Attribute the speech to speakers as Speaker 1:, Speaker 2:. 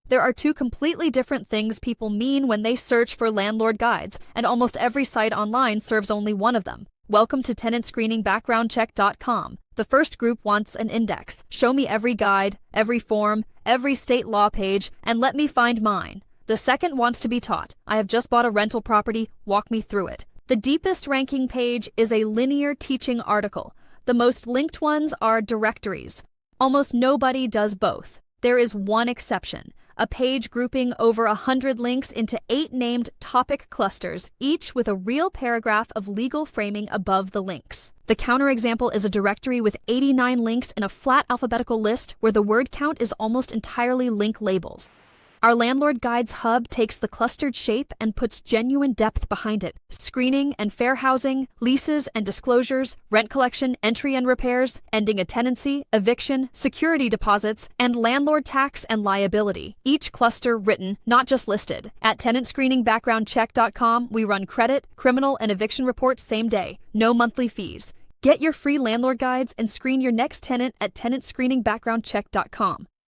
Speaker 1: There are two completely different things people mean when they search for landlord guides, and almost every site online serves only one of them. Welcome to tenantscreeningbackgroundcheck.com. The first group wants an index. Show me every guide, every form, every state law page, and let me find mine. The second wants to be taught. I have just bought a rental property, walk me through it. The deepest ranking page is a linear teaching article. The most linked ones are directories. Almost nobody does both. There is one exception, a page grouping over 100 links into 8 named topic clusters, each with a real paragraph of legal framing above the links. The counterexample is a directory with 89 links in a flat alphabetical list where the word count is almost entirely link labels. Our Landlord Guides hub takes the clustered shape and puts genuine depth behind it. Screening and fair housing, leases and disclosures, rent collection, entry and repairs, ending a tenancy, eviction, security deposits, and landlord tax and liability. Each cluster written, not just listed. At tenantscreeningbackgroundcheck.com, we run credit, criminal, and eviction reports same day. No monthly fees. Get your free landlord guides and screen your next tenant at tenantscreeningbackgroundcheck.com.